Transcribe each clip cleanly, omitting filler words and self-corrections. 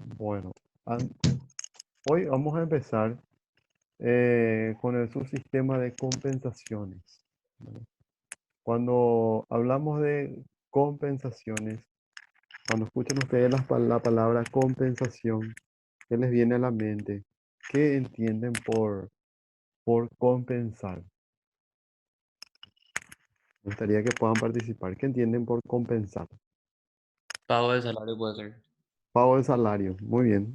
Bueno, an- hoy vamos a empezar con el subsistema de compensaciones. ¿Vale? Cuando hablamos de compensaciones, cuando escuchan ustedes la palabra compensación, ¿qué les viene a la mente? ¿Qué entienden por compensar? Me gustaría que puedan participar. ¿Qué entienden por compensar? Pago de salario puede ser. Pago de salario. Muy bien.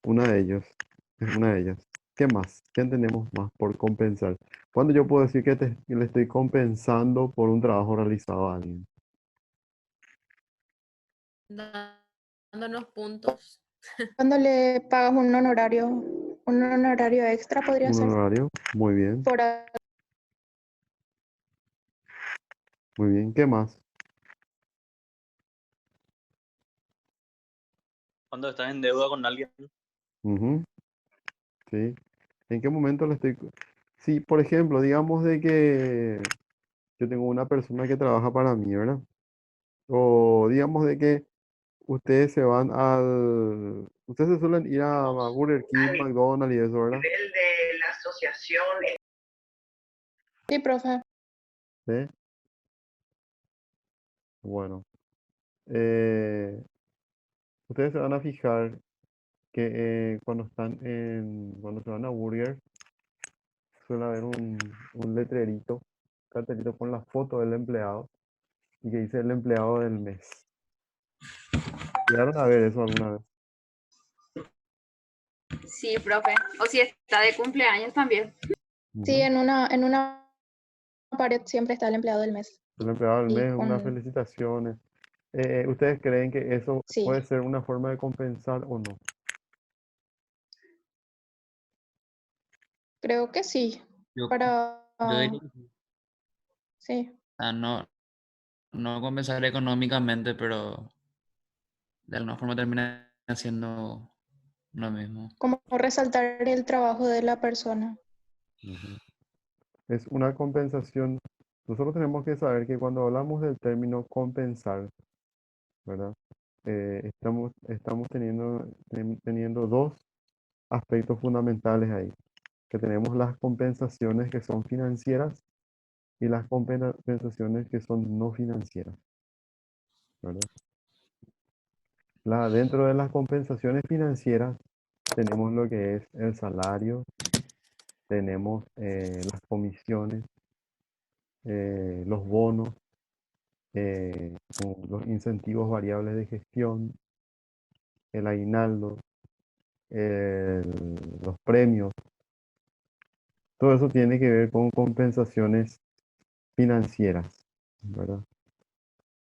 Una de ellos. Es una de ellas. ¿Qué más? ¿Qué entendemos más por compensar? ¿Cuándo yo puedo decir que le estoy compensando por un trabajo realizado a alguien? Dándonos puntos. Cuando le pagas un honorario extra podría Un ser honorario. Muy bien. por Muy bien. ¿Qué más? Cuando estás en deuda con alguien, Ujú, sí. ¿En qué momento le estoy... Sí, por ejemplo, digamos de que yo tengo una persona que trabaja para mí, ¿verdad? O digamos de que ustedes se van al... Ustedes se suelen ir a Burger King, McDonald's y eso, ¿verdad? nivel de la asociación. sí, profe. Sí. Bueno. eh, ustedes se van a fijar que cuando se van a Burger, suele haber un letrerito, cartelito con la foto del empleado y que dice el empleado del mes. ¿Llegaron a ver eso alguna vez? Sí, profe. O si está de cumpleaños también. Sí, Ujú. en una pared siempre está el empleado del mes. El empleado del Y mes, unas con, felicitaciones. ¿Ustedes creen que eso sí, puede ser una forma de compensar o no? creo que sí. Yo, Para, yo diría que sí. sí, No, no compensar económicamente, pero de alguna forma termina siendo lo mismo. como resaltar el trabajo de la persona. Ujú. Es una compensación. Nosotros tenemos que saber que cuando hablamos del término compensar, ¿verdad? Estamos teniendo dos aspectos fundamentales ahí, que tenemos las compensaciones que son financieras y las compensaciones que son no financieras, ¿verdad? Dentro de las compensaciones financieras tenemos lo que es el salario, tenemos las comisiones, los bonos, como los incentivos variables de gestión, el aguinaldo, los premios. Todo eso tiene que ver con compensaciones financieras, ¿verdad?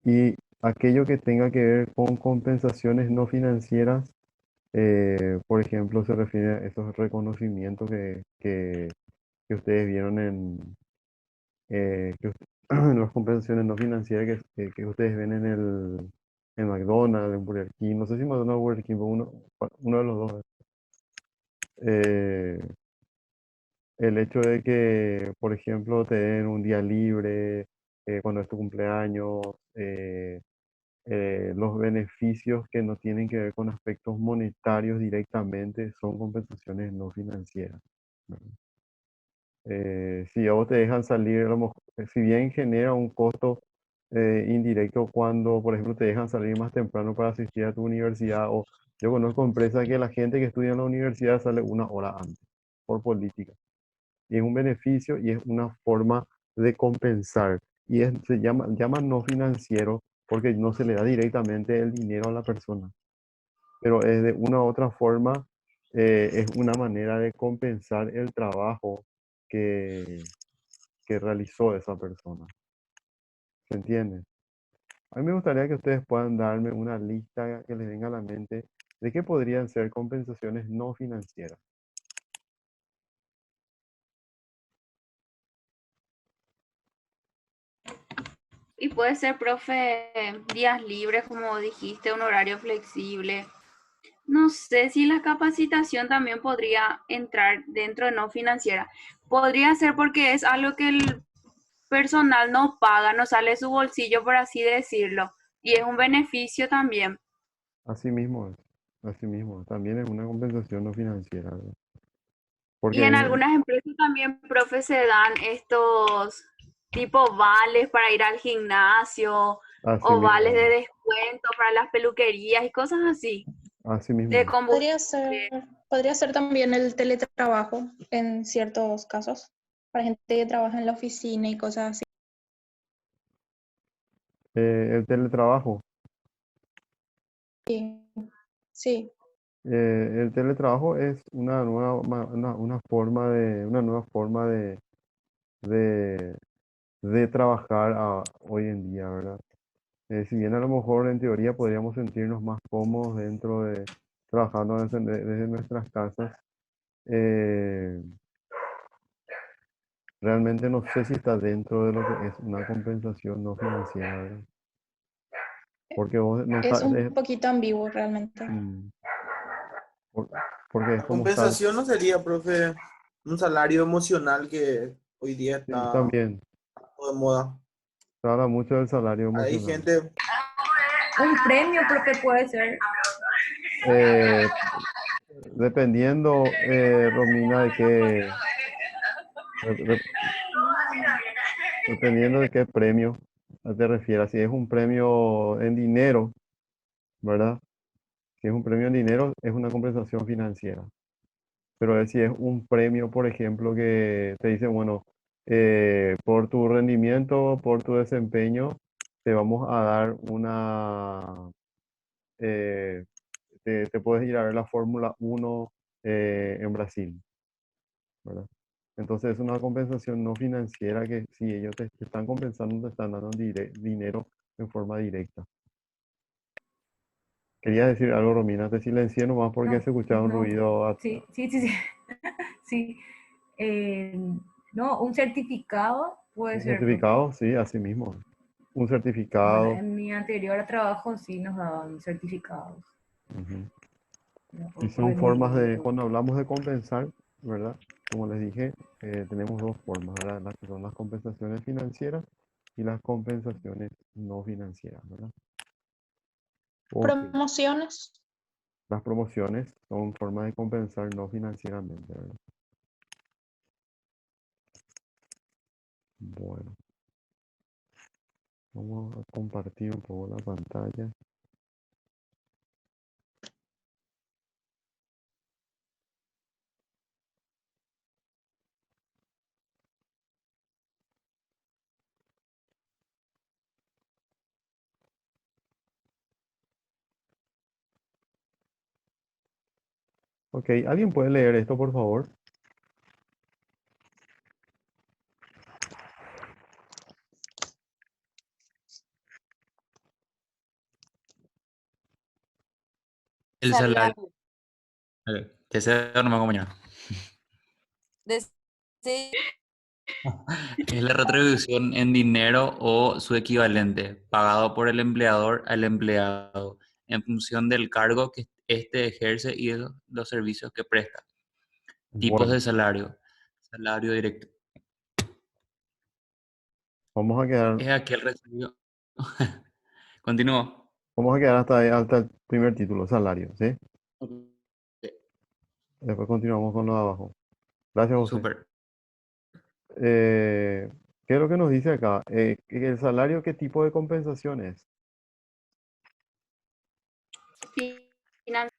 Y aquello que tenga que ver con compensaciones no financieras, por ejemplo, se refiere a esos reconocimientos que ustedes vieron en las compensaciones no financieras que ustedes ven en McDonald's, en Burger King, no sé si McDonald's o Burger King, pero uno de los dos. Eh, el hecho de que, por ejemplo, te den un día libre cuando es tu cumpleaños, los beneficios que no tienen que ver con aspectos monetarios directamente son compensaciones no financieras. ¿Verdad? Si a vos te dejan salir, si bien genera un costo indirecto cuando, por ejemplo, te dejan salir más temprano para asistir a tu universidad, o yo conozco empresas que la gente que estudia en la universidad sale una hora antes por política. Y es un beneficio y es una forma de compensar. Se llama no financiero porque no se le da directamente el dinero a la persona, pero es de una u otra forma, es una manera de compensar el trabajo que, que realizó esa persona. ¿Se entiende? A mí me gustaría que ustedes puedan darme una lista que les venga a la mente de qué podrían ser compensaciones no financieras. Y puede ser, profe, días libres, como dijiste, un horario flexible. No sé si la capacitación también podría entrar dentro de no financiera. Podría ser porque es algo que el personal no paga, no sale de su bolsillo, por así decirlo. Y es un beneficio también. Así mismo es. así mismo, también es una compensación no financiera, ¿verdad? Y Porque en algunas empresas también, profe, se dan estos tipo vales para ir al gimnasio así o vales de mismo, descuento para las peluquerías y cosas así, así de mismo. Podría combustible. ser, podría ser también el teletrabajo en ciertos casos, para gente que trabaja en la oficina y cosas así. El teletrabajo. Sí, El teletrabajo es una nueva, una forma una nueva forma de, de trabajar hoy en día, ¿verdad? Si bien a lo mejor en teoría podríamos sentirnos más cómodos dentro de trabajando desde nuestras casas, eh, realmente no sé si está dentro de lo que es una compensación no financiera, ¿verdad? Porque vos no es estás, un poquito ambiguo realmente. mm, por- porque es La como estar, compensación no sería, profe, un salario emocional que hoy día sí, está también, de moda. se habla mucho del salario Hay emocional. gente, Un premio, profe, puede ser. Eh, Dependiendo, Romina, de- de- dependiendo de qué premio te refieras. Si es un premio en dinero, ¿verdad? Si es un premio en dinero, es una compensación financiera. Pero si es un premio, por ejemplo, que te dicen, bueno, por tu rendimiento, por tu desempeño, te vamos a dar eh, te puedes ir a ver la Fórmula 1 en Brasil, ¿verdad? Entonces es una compensación no financiera que si ellos te están compensando, te están dando dinero en forma directa. Quería decir algo, Romina, te silencié nomás porque No, se escuchaba un no, ruido. sí, sí, sí, sí. Sí. Eh, no, un certificado puede Un ser, profe. certificado, sí, así mismo. Un Bueno, certificado. en mi anterior trabajo sí nos daban certificados, Ujú. ¿no? Y Por son formas de, rendimiento. cuando hablamos de compensar, ¿verdad? Como les dije, tenemos dos formas, ¿verdad? Las que son las compensaciones financieras y las compensaciones no financieras, ¿verdad? Ok. Promociones. Las promociones son formas de compensar no financieramente, ¿verdad? Bueno, vamos a compartir un poco la pantalla. Ok, ¿alguien puede leer esto, por favor? El salario. Que sea normal compañero. Es la retribución en dinero o su equivalente, pagado por el empleador al empleado, en función del cargo que éste ejerce y de los servicios que presta. Tipos Bueno, de salario. Salario directo. vamos a quedar, Es aquel recibido. Continúo. vamos a quedar hasta, hasta el primer título, salario, ¿sí? Ok. Después continuamos con lo de abajo. Gracias, José. Súper. Eh, ¿Qué es lo que nos dice acá? Que el salario, ¿qué tipo de compensación es? Finan-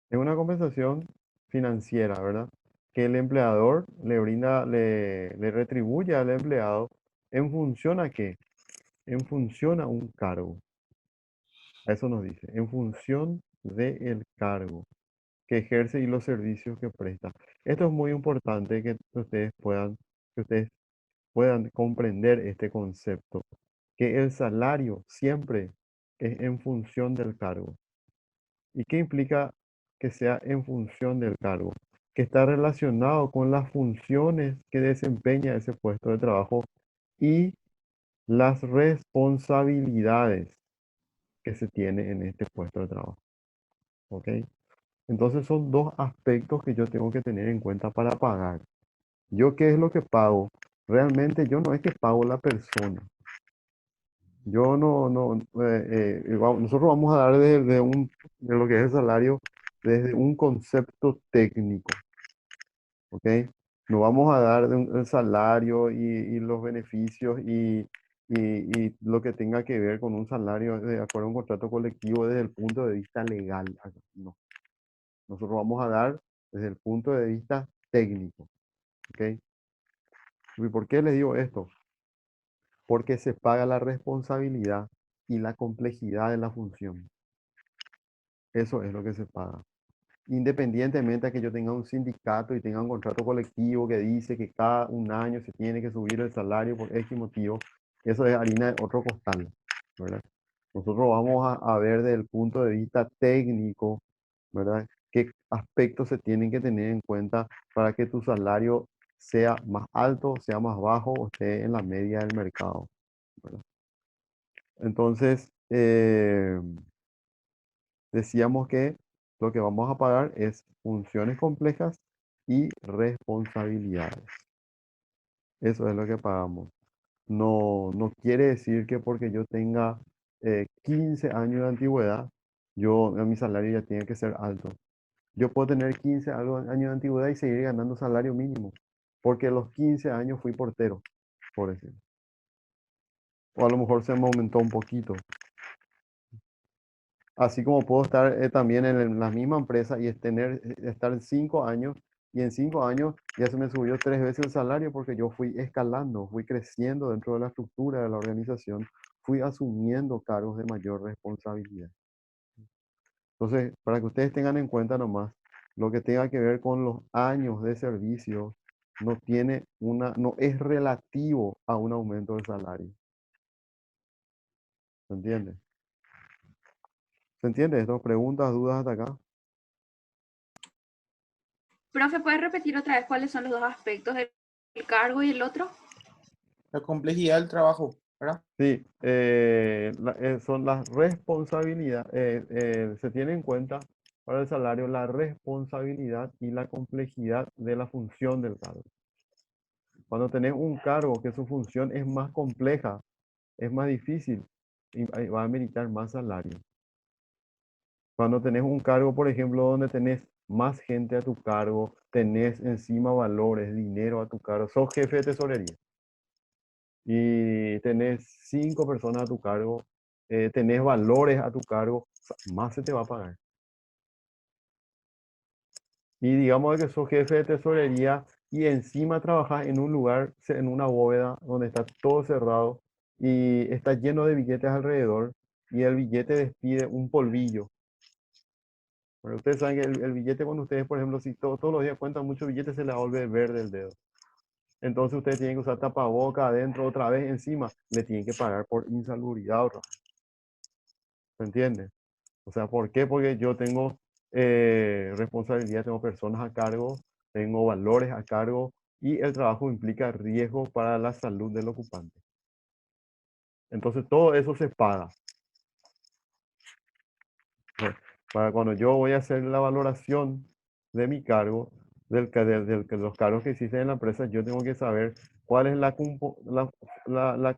Es una compensación financiera, ¿verdad? Que el empleador le brinda, le retribuye al empleado en función a qué? En función a un cargo. A eso nos dice, en función del cargo que ejerce y los servicios que presta. Esto es muy importante que ustedes puedan comprender este concepto, que el salario siempre es en función del cargo. ¿Y qué implica que sea en función del cargo? Que está relacionado con las funciones que desempeña ese puesto de trabajo y las responsabilidades que se tiene en este puesto de trabajo. ¿Ok? Entonces son dos aspectos que yo tengo que tener en cuenta para pagar. ¿Yo qué es lo que pago? Realmente yo no es que pago la persona. Yo nosotros vamos a dar de lo que es el salario desde un concepto técnico, ¿ok? No vamos a dar el salario y los beneficios y lo que tenga que ver con un salario de acuerdo a un contrato colectivo desde el punto de vista legal. No, nosotros vamos a dar desde el punto de vista técnico, ¿ok? ¿Y por qué les digo esto? Porque se paga la responsabilidad y la complejidad de la función. Eso es lo que se paga. Independientemente de que yo tenga un sindicato y tenga un contrato colectivo que dice que cada un año se tiene que subir el salario por X motivo, eso es harina de otro costal, ¿verdad? Nosotros vamos a ver desde el punto de vista técnico, ¿verdad? ¿Qué aspectos se tienen que tener en cuenta para que tu salario sea más alto, sea más bajo o esté en la media del mercado, ¿verdad? Entonces, decíamos que lo que vamos a pagar es funciones complejas y responsabilidades. Eso es lo que pagamos. No quiere decir que porque yo tenga 15 años de antigüedad, mi salario ya tiene que ser alto. Yo puedo tener 15 años de antigüedad y seguir ganando salario mínimo, porque a los 15 años fui portero, por ejemplo. O a lo mejor se me aumentó un poquito. Así como puedo estar también en la misma empresa y estar 5 años y en 5 años ya se me subió 3 veces el salario porque yo fui escalando, fui creciendo dentro de la estructura de la organización, fui asumiendo cargos de mayor responsabilidad. Entonces, para que ustedes tengan en cuenta nomás, lo que tenga que ver con los años de servicio no es relativo a un aumento de salario. ¿Se entiende? ¿Se entiende esto? ¿Preguntas, dudas hasta acá? Profe, ¿puedes repetir otra vez cuáles son los dos aspectos del cargo y el otro? La complejidad del trabajo, ¿verdad? Sí, son las responsabilidades. Se tiene en cuenta para el salario la responsabilidad y la complejidad de la función del cargo. Cuando tenés un cargo que su función es más compleja, es más difícil y va a meritar más salario. Cuando tenés un cargo, por ejemplo, donde tenés más gente a tu cargo, tenés encima valores, dinero a tu cargo, sos jefe de tesorería y tenés 5 personas a tu cargo, tenés valores a tu cargo, o sea, más se te va a pagar. Y digamos que sos jefe de tesorería y encima trabajas en un lugar, en una bóveda donde está todo cerrado y está lleno de billetes alrededor y el billete despide un polvillo. Pero ustedes saben que el billete cuando ustedes, por ejemplo, si todos los días cuentan muchos billetes, se les vuelve verde el dedo. Entonces ustedes tienen que usar tapaboca adentro otra vez encima, le tienen que pagar por insalubridad otra vez. ¿Se entiende? O sea, ¿por qué? Porque yo tengo responsabilidad, tengo personas a cargo, tengo valores a cargo y el trabajo implica riesgo para la salud del ocupante. Entonces todo eso se paga. Para cuando yo voy a hacer la valoración de mi cargo, de los cargos que existen en la empresa, yo tengo que saber cuál es la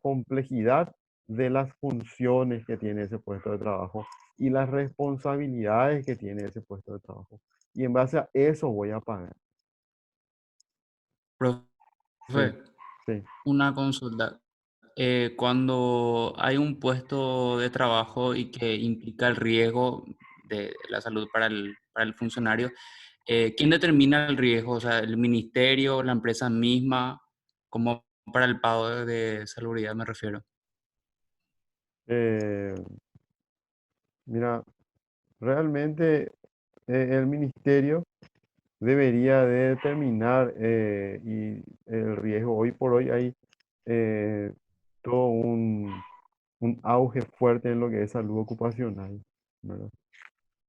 complejidad de las funciones que tiene ese puesto de trabajo y las responsabilidades que tiene ese puesto de trabajo. Y en base a eso voy a pagar. Sí, Profe, sí. una consulta. Cuando hay un puesto de trabajo y que implica el riesgo de la salud para el funcionario, ¿quién determina el riesgo? O sea, el ministerio, la empresa misma, como para el pago de salubridad me refiero. Eh, mira, realmente el ministerio debería de determinar y el riesgo. Hoy por hoy hay eh, todo un auge fuerte en lo que es salud ocupacional, ¿verdad?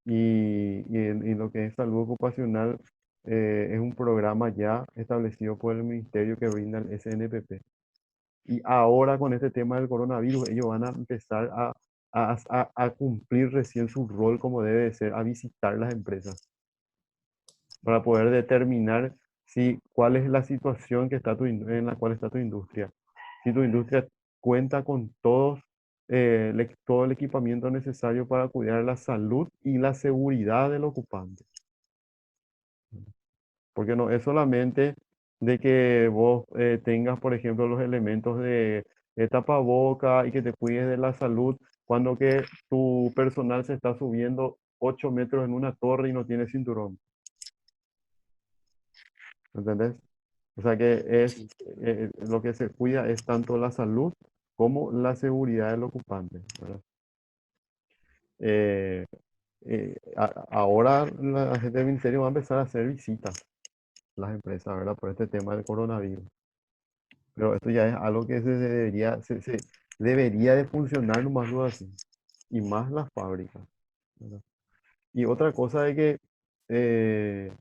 Y en lo que es salud ocupacional es un programa ya establecido por el ministerio que brinda el SNPP. Y ahora con este tema del coronavirus, ellos van a empezar a cumplir recién su rol como debe de ser, a visitar las empresas para poder determinar cuál es la situación en la cual está tu industria. Si tu industria cuenta con todos todo el equipamiento necesario para cuidar la salud y la seguridad del ocupante. Porque no es solamente de que vos tengas, por ejemplo, los elementos de tapaboca y que te cuides de la salud, cuando que tu personal se está subiendo 8 metros en una torre y no tiene cinturón. ¿Entendés? O sea que Sí. lo que se cuida es tanto la salud como la seguridad del ocupante, ¿verdad? Eh, Ahora la gente del ministerio va a empezar a hacer visitas a las empresas, ¿verdad? Por este tema del coronavirus. Pero esto ya es algo que se debería de funcionar nomás lo así. Y más las fábricas, ¿verdad? Y otra cosa es que eh,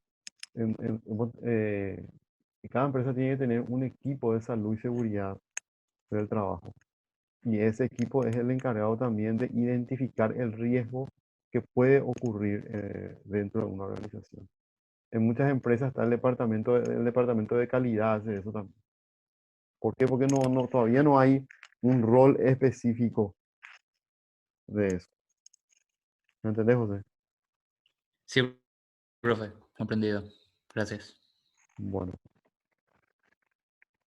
cada empresa tiene que tener un equipo de salud y seguridad del trabajo. Y ese equipo es el encargado también de identificar el riesgo que puede ocurrir dentro de una organización. En muchas empresas está el departamento de calidad, hace eso también. ¿Por qué? Porque todavía no hay un rol específico de eso. ¿Me entendés, José? Sí, profe, comprendido. Gracias. Bueno,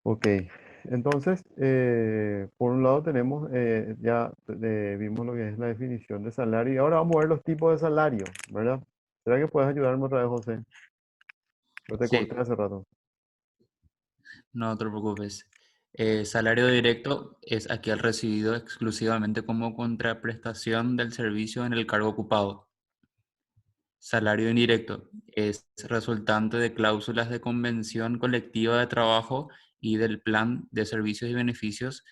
ok. Entonces, por un lado tenemos, ya vimos lo que es la definición de salario y ahora vamos a ver los tipos de salario, ¿verdad? ¿Será que puedes ayudarme otra vez, José? Yo te corté Sí, hace rato. no te preocupes. Salario directo es aquel recibido exclusivamente como contraprestación del servicio en el cargo ocupado. Salario indirecto es resultante de cláusulas de convención colectiva de trabajo y del plan de servicios y beneficios.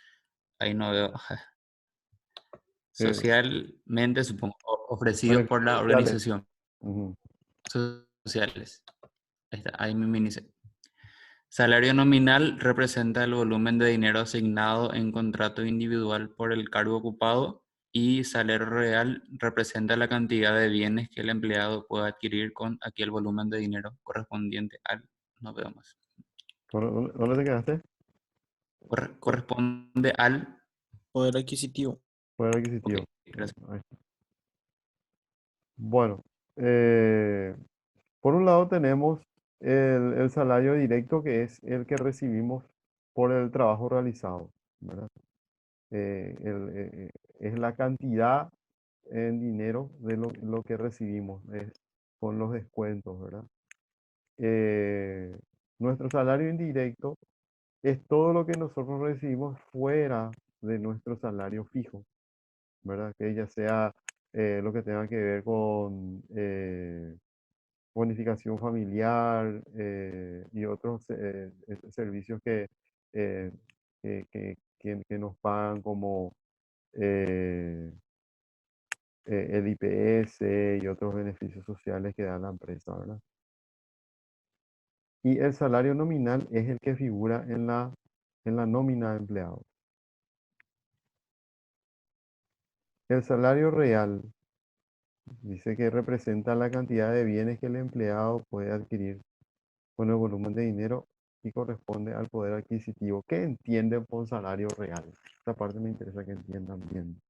Ahí no veo. Eh, Socialmente, supongo, ofrecidos por Beneficios la sociales. organización Ujú. sociales. Ahí está, ahí me inicia. Salario nominal representa el volumen de dinero asignado en contrato individual por el cargo ocupado y salario real representa la cantidad de bienes que el empleado puede adquirir con aquel volumen de dinero correspondiente al, no veo más, ¿Dónde te quedaste? corresponde al, Poder adquisitivo. Poder ok, adquisitivo. gracias. Ahí está. Bueno, eh, por un lado tenemos el salario directo, que es el que recibimos por el trabajo realizado, ¿verdad? Es la cantidad en dinero de lo que recibimos, con los descuentos, ¿verdad? Eh, Nuestro salario indirecto es todo lo que nosotros recibimos fuera de nuestro salario fijo, ¿verdad? Que ya sea lo que tenga que ver con bonificación familiar y otros servicios eh, que nos pagan como eh, el IPS y otros beneficios sociales que da la empresa, ¿verdad? Y el salario nominal es el que figura en la nómina de empleados. El salario real dice que representa la cantidad de bienes que el empleado puede adquirir con el volumen de dinero y corresponde al poder adquisitivo. ¿Qué entienden por salario real? Esta parte me interesa que entiendan bien.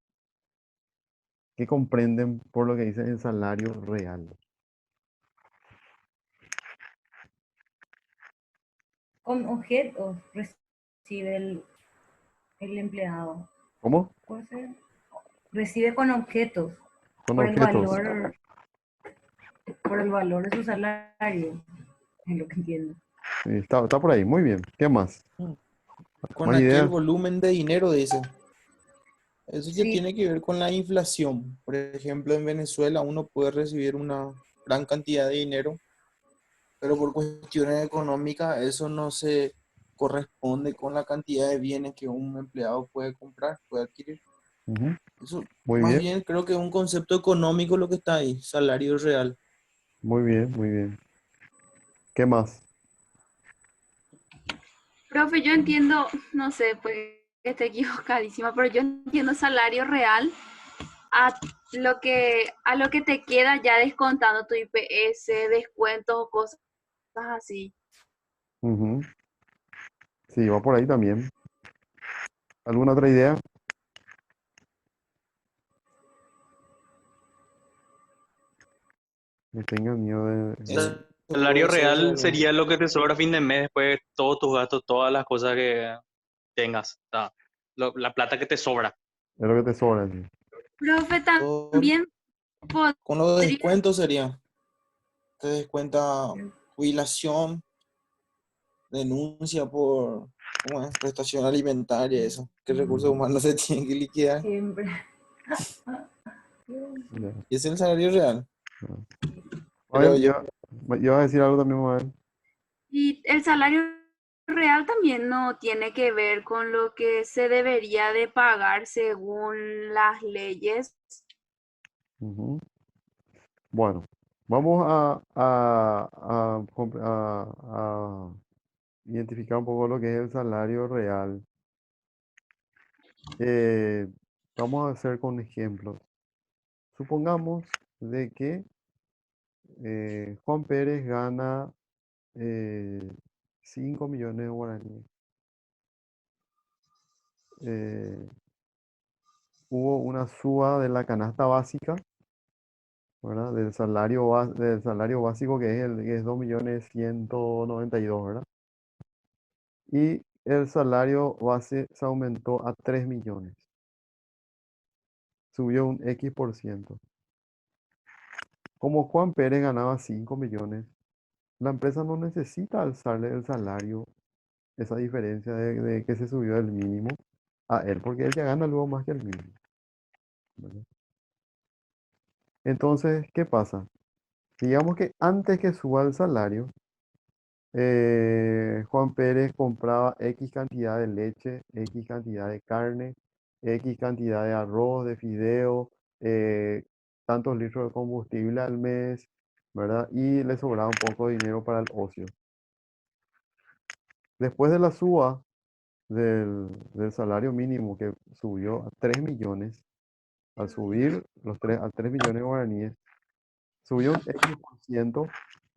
¿Qué comprenden por lo que dice el salario real? Con objetos recibe el empleado. ¿Cómo? ¿Puede ser? Recibe con objetos Con por el objetos. valor, por el valor de su salario, es lo que entiendo. Sí, está por ahí, muy bien. ¿Qué más? Con ¿Más aquel ideas? volumen de dinero, dice. Eso ya Sí, tiene que ver con la inflación. Por ejemplo, en Venezuela uno puede recibir una gran cantidad de dinero, pero por cuestiones económicas eso no se corresponde con la cantidad de bienes que un empleado puede comprar, puede adquirir. Ujú, Eso muy más bien, bien creo que es un concepto económico lo que está ahí, salario real. muy bien, muy bien. ¿Qué más? Profe, yo entiendo, no sé, pues estoy equivocadísima, pero yo entiendo salario real a a lo que te queda ya descontando tu IPS, descuentos o cosas así. Ujú, sí, va por ahí también. ¿Alguna otra idea? Que tengan miedo Eso Salario puede ser real algo. sería lo que te sobra a fin de mes después de todos tus gastos, todas las cosas que tengas. O sea, la plata que te sobra. es lo que te sobra, sí. Profe, Todo también con los podría, descuentos sería. Te descuenta jubilación, denuncia por ¿cómo es? Prestación alimentaria, eso. Que recursos humanos se tienen que liquidar. Siempre. Ya. Y ese es el salario real, creo Mabel, yo. ibas a decir algo también, Mabel. y el salario real también no tiene que ver con lo que se debería de pagar según las leyes. Ujú. Bueno, vamos a identificar un poco lo que es el salario real. Eh, Vamos a hacer con ejemplos. Supongamos de que Juan Pérez gana eh, 5 millones de guaraníes. Eh, Hubo una suba de la canasta básica, ¿verdad? Del salario básico que es 2.192.000, ¿verdad? Y el salario base se aumentó a 3 millones. Subió un X%. Como Juan Pérez ganaba 5 millones, la empresa no necesita alzarle el salario, esa diferencia de que se subió del mínimo a él, porque él ya gana luego más que el mínimo, ¿verdad? Entonces, ¿qué pasa? Digamos que antes que suba el salario, Juan Pérez compraba X cantidad de leche, X cantidad de carne, X cantidad de arroz, de fideo, eh, tantos litros de combustible al mes, ¿verdad? Y le sobraba un poco de dinero para el ocio. Después de la suba del salario mínimo que subió a 3 millones, al subir a 3 millones de guaraníes, subió un X%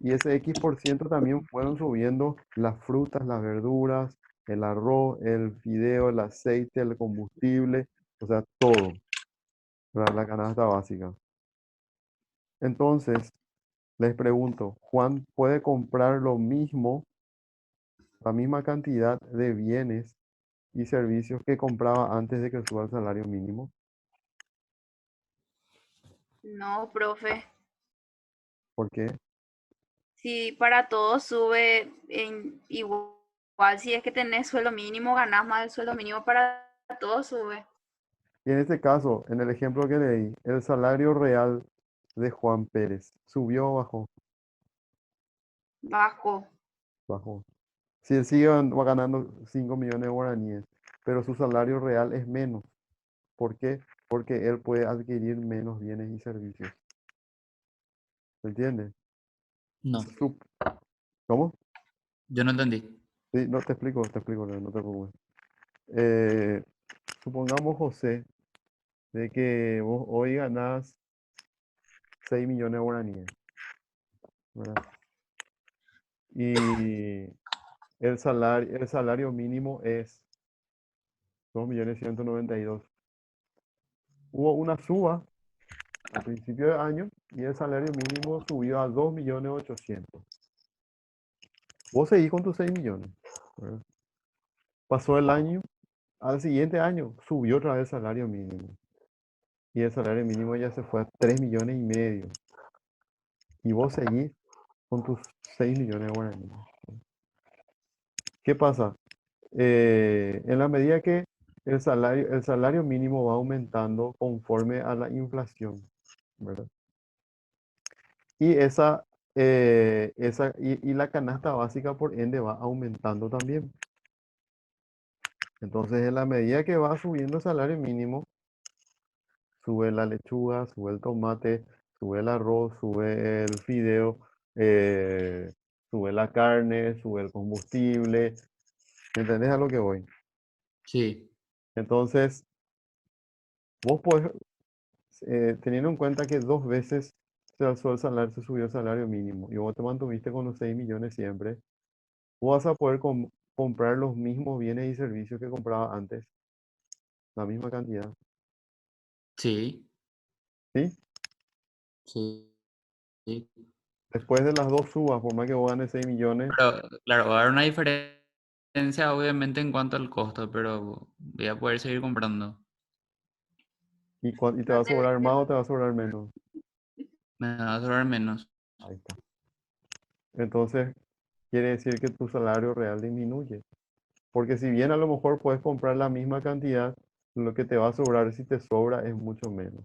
y ese X% también fueron subiendo las frutas, las verduras, el arroz, el fideo, el aceite, el combustible, o sea, todo, la canasta básica. Entonces, les pregunto, ¿Juan puede comprar lo mismo, la misma cantidad de bienes y servicios que compraba antes de que suba el salario mínimo? No, profe. ¿Por qué? Si para todos sube en igual, si es que tenés sueldo mínimo, ganás más del sueldo mínimo, para todos sube. Y en este caso, en el ejemplo que leí, el salario real de Juan Pérez subió o bajó. Bajo. Bajó. Si él sigue va ganando 5 millones de guaraníes, pero su salario real es menos. ¿Por qué? Porque él puede adquirir menos bienes y servicios. ¿Se entiende? No, Sup- ¿Cómo? yo no entendí. Sí, no te explico, no te preocupes. Eh, Supongamos, José, de que vos hoy ganás 6 millones de guaraníes, ¿verdad? Y el salario mínimo es 2.192.000. Hubo una suba a principio de año y el salario mínimo subió a 2.800.000. Vos seguís con tus 6 millones, ¿verdad? Pasó el año, al siguiente año subió otra vez el salario mínimo. Y el salario mínimo ya se fue a 3,5 millones. Y vos seguís con tus 6 millones de guaraníes. ¿Qué pasa? En la medida que el salario mínimo va aumentando conforme a la inflación, ¿verdad? Y y la canasta básica, por ende, va aumentando también. Entonces, en la medida que va subiendo el salario mínimo, sube la lechuga, sube el tomate, sube el arroz, sube el fideo, eh, sube la carne, sube el combustible. ¿Entendés a lo que voy? Sí, Entonces, vos podés, teniendo en cuenta que 2 veces se subió el salario mínimo y vos te mantuviste con los 6 millones siempre, vos vas a poder comprar los mismos bienes y servicios que compraba antes, la misma cantidad, sí, ¿sí? sí. Sí. Después de las dos subas, por más que vos ganes 6 millones, Pero, claro, va a haber una diferencia obviamente en cuanto al costo, pero voy a poder seguir comprando. y te va No a te, sobrar más o te va a sobrar menos. Me va a sobrar menos. Ahí está. Entonces, quiere decir que tu salario real disminuye. Porque si bien a lo mejor puedes comprar la misma cantidad, lo que te va a sobrar si te sobra es mucho menos,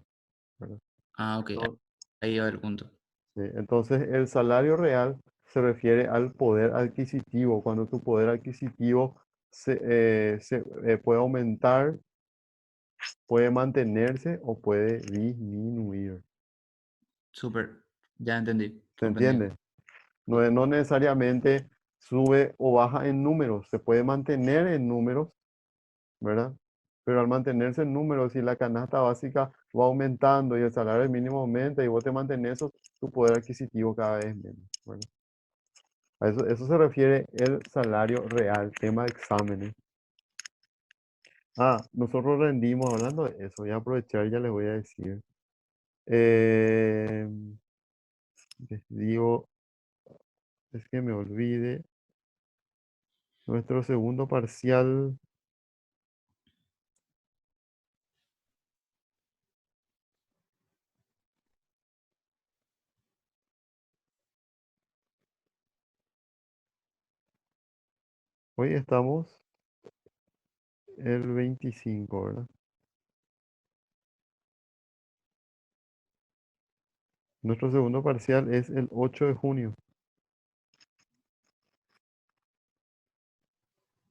¿verdad? Ah, ok. Entonces, Ahí va el punto. sí, entonces, el salario real se refiere al poder adquisitivo. Cuando tu poder adquisitivo puede aumentar, puede mantenerse o puede disminuir. Súper. Ya entendí. ¿Se Comprendido. entiende? No necesariamente sube o baja en números, se puede mantener en números, ¿verdad? Pero al mantenerse en números, si la canasta básica va aumentando y el salario mínimo aumenta y vos te mantienes eso, tu poder adquisitivo cada vez menos, ¿verdad? A eso se refiere el salario real, tema de exámenes. Nosotros rendimos, hablando de eso, voy a aprovechar, ya les voy a decir. Eh, Les digo, es que me olvide, nuestro segundo parcial. Hoy estamos el 25, ¿verdad? Nuestro segundo parcial es el 8 de junio,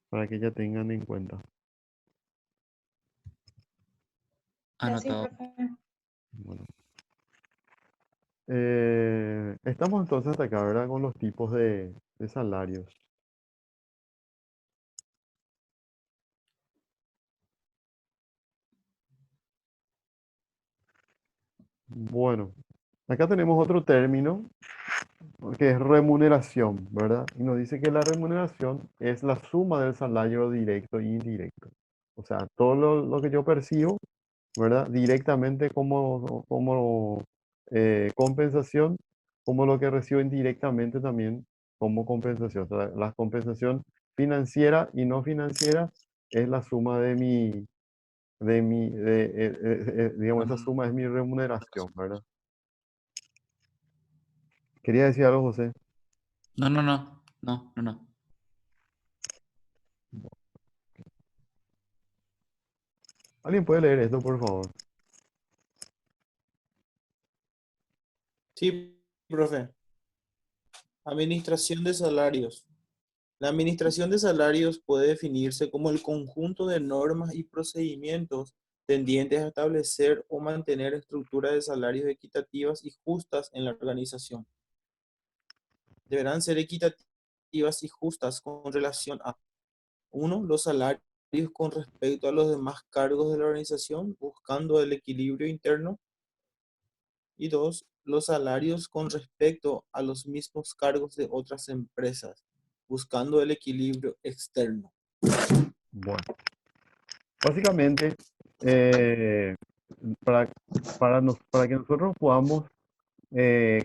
para que ya tengan en cuenta. Ya sí, Anotado. profe. Bueno, estamos entonces hasta acá, ¿verdad? Con los tipos de salarios. Bueno, acá tenemos otro término que es remuneración, ¿verdad? Y nos dice que la remuneración es la suma del salario directo e indirecto. O sea, todo lo que yo percibo, ¿verdad? Directamente como compensación, como lo que recibo indirectamente también como compensación. O sea, la compensación financiera y no financiera es la suma digamos, esa suma es mi remuneración, ¿verdad? Quería decir algo, José. No, no, no. No, no, no. ¿Alguien puede leer esto, por favor? Sí, profe. Administración de salarios. La administración de salarios puede definirse como el conjunto de normas y procedimientos tendientes a establecer o mantener estructuras de salarios equitativas y justas en la organización. Deberán ser equitativas y justas con relación a, uno, los salarios con respecto a los demás cargos de la organización, buscando el equilibrio interno, y dos, los salarios con respecto a los mismos cargos de otras empresas, buscando el equilibrio externo. Bueno, básicamente, eh, para, para que nosotros podamos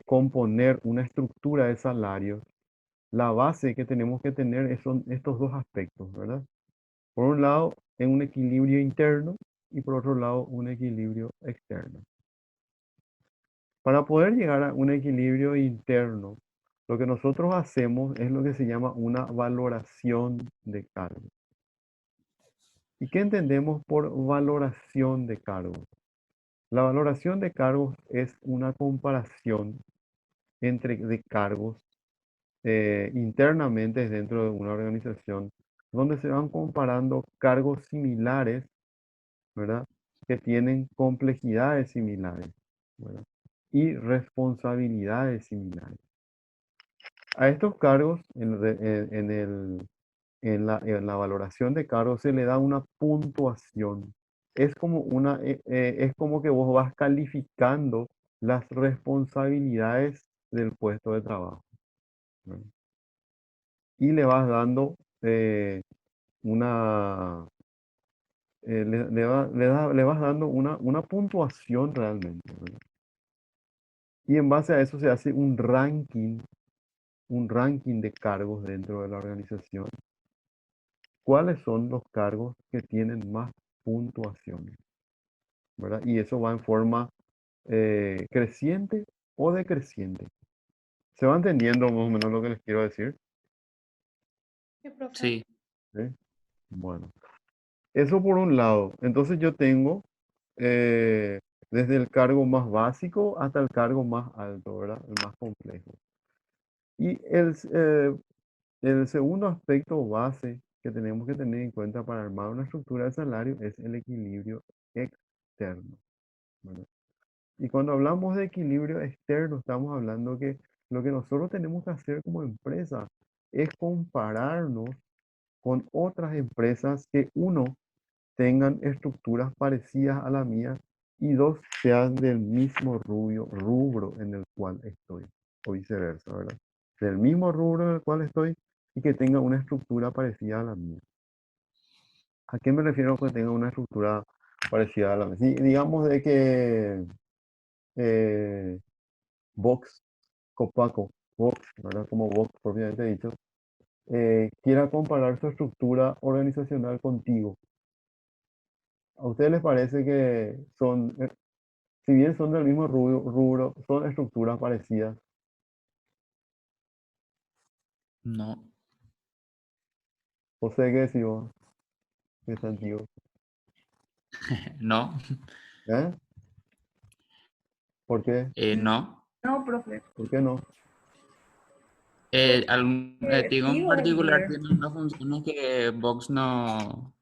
componer una estructura de salario, la base que tenemos que tener son estos dos aspectos, ¿verdad? Por un lado, en un equilibrio interno y por otro lado, un equilibrio externo. Para poder llegar a un equilibrio interno, lo que nosotros hacemos es lo que se llama una valoración de cargos. ¿Y qué entendemos por valoración de cargos? La valoración de cargos es una comparación entre de cargos internamente dentro de una organización, donde se van comparando cargos similares, ¿verdad? Que tienen complejidades similares, ¿verdad? Y responsabilidades similares. A estos cargos, en la valoración de cargos, se le da una puntuación. Es como que vos vas calificando las responsabilidades del puesto de trabajo, ¿verdad? Y le vas dando una, le vas dando una puntuación realmente, ¿verdad? Y en base a eso se hace un ranking de cargos dentro de la organización. ¿Cuáles son los cargos que tienen más puntuación? ¿Verdad? Y eso va en forma creciente o decreciente. ¿Se va entendiendo más o menos lo que les quiero decir? Sí, profe. Sí, ¿Sí? Bueno, eso por un lado. Entonces yo tengo eh, desde el cargo más básico hasta el cargo más alto, ¿verdad? El más complejo. Y el segundo aspecto base que tenemos que tener en cuenta para armar una estructura de salario es el equilibrio externo, ¿verdad? Y cuando hablamos de equilibrio externo, estamos hablando que lo que nosotros tenemos que hacer como empresa es compararnos con otras empresas que, uno, tengan estructuras parecidas a la mía y dos, sean del mismo rubro en el cual estoy, o viceversa, ¿verdad? Del mismo rubro en el cual estoy y que tenga una estructura parecida a la mía. ¿A qué me refiero con que tenga una estructura parecida a la mía? Si digamos de que eh, Vox, Copaco, Vox, ¿verdad? Como Vox propiamente dicho, quiera comparar su estructura organizacional contigo. ¿A ustedes les parece que son, si bien son del mismo rubro, son estructuras parecidas? no, José, ¿qué decís vos? ¿Qué Santiago? no, ¿Eh? ¿Por qué? no. No, profe. ¿Por qué no? Digo, en Digo, particular Oliver. tiene unas funciones que Vox no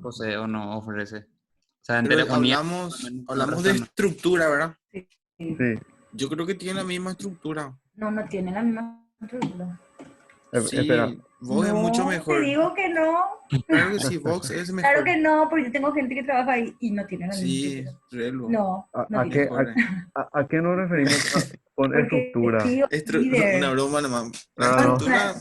posee o no ofrece. O sea, en Pero telefonía, al hablamos, menos el hablamos de resto no. estructura, ¿verdad? Sí. Sí, Yo creo que tiene la misma estructura. No, no tiene la misma estructura. espera, Sí, Vox es mucho No, te mejor. digo que no. Claro que sí, Vox es Claro mejor. que no, porque yo tengo gente que trabaja ahí y no tiene la misma Sí, estructura. relo, No, ¿a, no a tiene. qué, mejor. a qué nos referimos con Porque estructura? tío, Una líder. broma nomás. La No, no, estructura,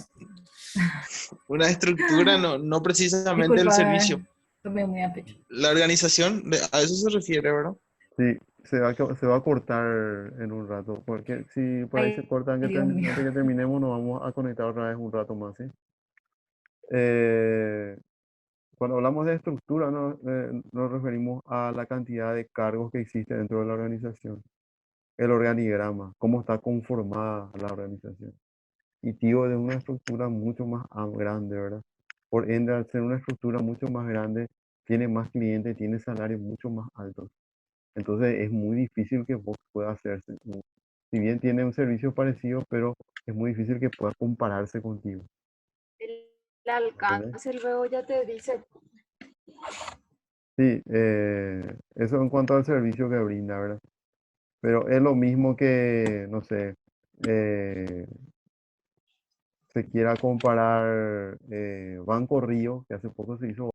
una estructura no precisamente el Disculpa, servicio. tomé muy a pecho. La organización, a eso se refiere, ¿verdad? sí, se va a cortar en un rato, porque si por ahí se Ay, corta Dios mío. antes que terminemos, nos vamos a conectar otra vez un rato más, ¿sí? Eh, Cuando hablamos de estructura, nos referimos a la cantidad de cargos que existe dentro de la organización, el organigrama, cómo está conformada la organización. Y tío, de una estructura mucho más grande, ¿verdad? Por ende, al ser una estructura mucho más grande, tiene más clientes, tiene salarios mucho más altos. Entonces es muy difícil que Vox pueda hacerse. Si bien tiene un servicio parecido, pero es muy difícil que pueda compararse contigo. El ¿Entendés? alcance luego ya te dice. Sí, eso en cuanto al servicio que brinda, ¿verdad? Pero es lo mismo que, no sé, eh, se quiera comparar Banco Río, que hace poco se hizo